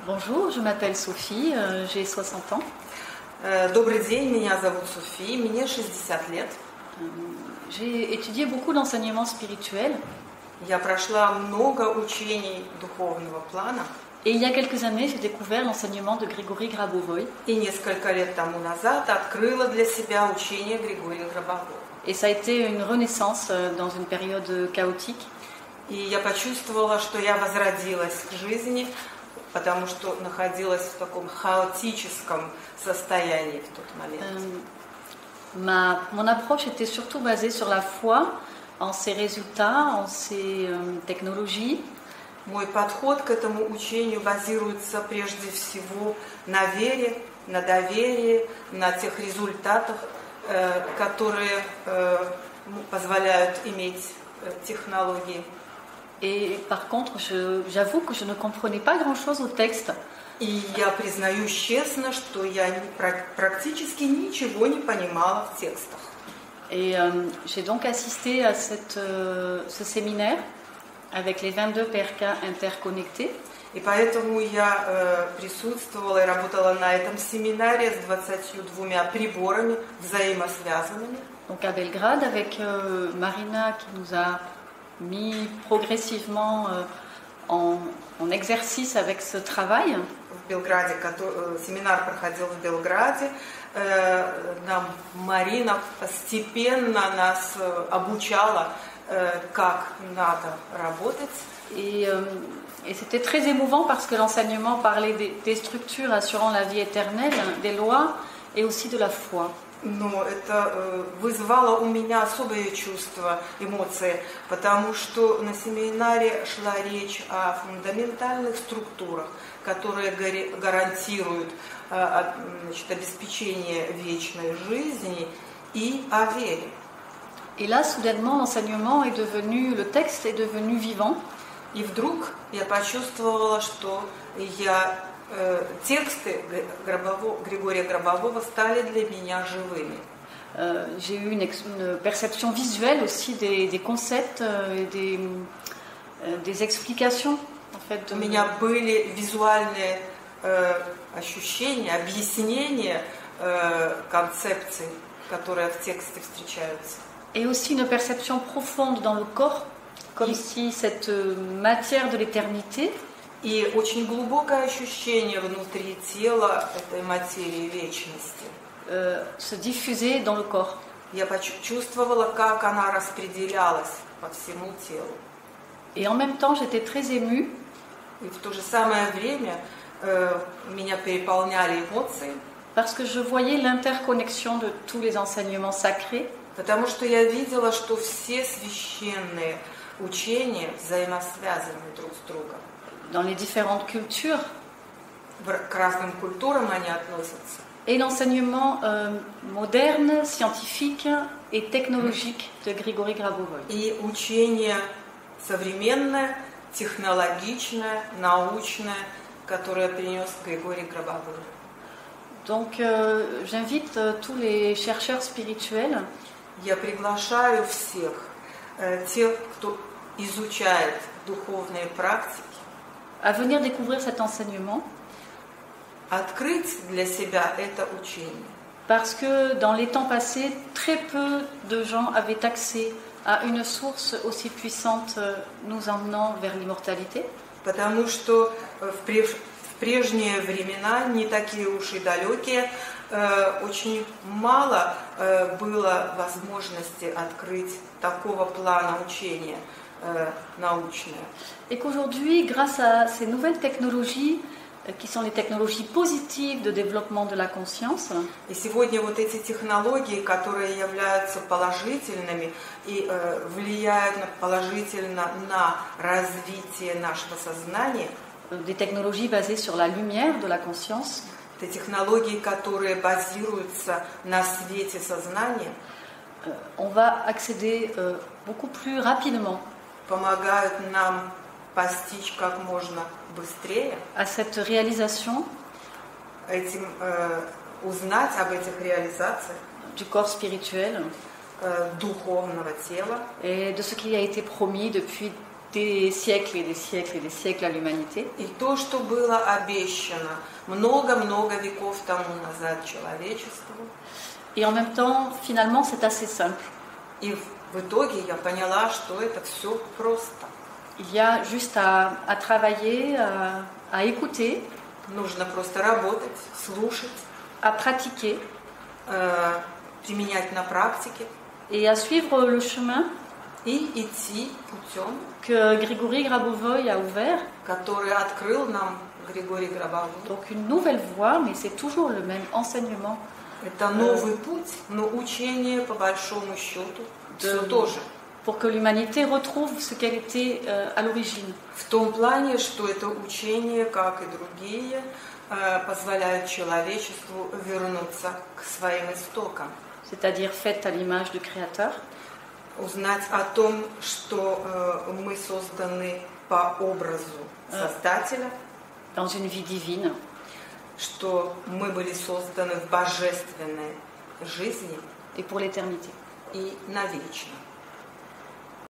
Bonjour, je m'appelle Sophie, j'ai 60 ans. Добрый день, меня зовут София, мне 60 лет. J'ai étudié beaucoup d'enseignements spirituels Я прошла много учений духовного плана. et il y a quelques années, j'ai découvert l'enseignement de Григорий Грабовой. И несколько лет тому назад открыла для себя учение Григория Грабового. Et ça a été une renaissance dans une période chaotique. И я почувствовала, что я возродилась к жизни, потому что находилась в таком хаотическом состоянии в тот момент. Mon approche était surtout basée sur la foi, en ses résultats, en ses technologies. Мой подход к этому учению базируется прежде всего на вере, на доверии, на тех результатах, которые позволяют иметь технологии. Et par contre, j'avoue que je ne comprenais pas grand-chose au texte. И я признаюсь честно, что я практически ничего не понимала в текстах. Et j'ai donc assisté à ce séminaire avec les 22 PRK interconnectés. И поэтому я присутствовала и работала на этом семинаре с 22 приборами взаимосвязанными. Donc à Belgrade avec Marina qui nous a mis progressivement en exercice avec ce travail. В Белграде, семинар проходил в Белграде, нам Марина постепенно нас обучала, как надо работать. Et c'était très émouvant parce que l'enseignement parlait des structures assurant la vie éternelle, des lois et aussi de la foi. Но это вызвало у меня особые чувства, эмоции, потому что на семинаре шла речь о фундаментальных структурах, которые гарантируют обеспечение вечной жизни и о вере. Et là, soudainement, l'enseignement est devenu, le texte est devenu vivant. И вдруг я почувствовала, что тексты Григория Грабового стали для меня живыми. J'ai eu une perception visuelle aussi des concepts, des explications. En fait, У меня были визуальные ощущения, объяснения концепций, которые в тексте встречаются. Et aussi une perception profonde dans le corps, comme si cette matière de l'éternité. И очень глубокое ощущение внутри тела этой материи вечности. Se diffusait dans le corps. Я почувствовала, как она распределялась по всему телу. Et en même temps, j'étais très émue. И в то же самое время меня переполняли эмоции. Parce que je voyais l'interconnexion de tous les enseignements sacrés. Потому что я видела, что все священные учения взаимосвязаны друг с другом. Dans les différentes cultures. К разным культурам они относятся. Et l'enseignement moderne, scientifique et technologique de Григорий Грабовой. И учение современное, технологичное, научное, которое принес Григорий Грабовой. Donc, j'invite tous les chercheurs spirituels. Я приглашаю всех, тех, кто изучает духовные практики, à venir découvrir cet enseignement. Открыть для себя это учение. Parce que dans les temps passés, très peu de gens avaient accès à une source aussi puissante nous emmenant vers l'immortalité. Потому что в прежние времена, не такие уж и далекие, очень мало было возможности открыть такого плана учения научное. Et qu'aujourd'hui, grâce à ces nouvelles technologies, qui sont les technologies positives de développement de la conscience. И сегодня вот эти технологии, которые являются положительными и влияют положительно на развитие нашего сознания. Des technologies basées sur la lumière de la conscience. Это технологии, которые базируются на свете сознания. On va accéder beaucoup plus rapidement. Помогают нам постичь как можно быстрее. À cette réalisation. Узнать об этих реализациях. Du corps spirituel. Духовного тела. Et de ce qui a été promis depuis des siècles et des siècles et des siècles à l'humanité. И то, что было обещано много-много веков тому назад человечеству. Et en même temps, finalement, c'est assez simple. И в итоге я поняла, что это все просто. Il y a juste à travailler, à écouter, Нужно просто работать, слушать, à pratiquer применять на практике et à suivre le chemin и идти путем, que Grigory Grabovoy a ouvert. который открыл нам Григорий Грабовой. Donc une nouvelle voie, mais c'est toujours le même enseignement. Это новый путь, но учение по большому счету все то же. Pour que l'humanité retrouve ce qu'elle était à l'origine. В том плане, что это учение, как и другие, позволяют человечеству вернуться к своим истокам. C'est-à-dire faite à l'image du Créateur. Узнать о том, что мы созданы по образу Создателя, Dans une vie divine. что мы были созданы в божественной жизни Et pour l'éternité. и навечно.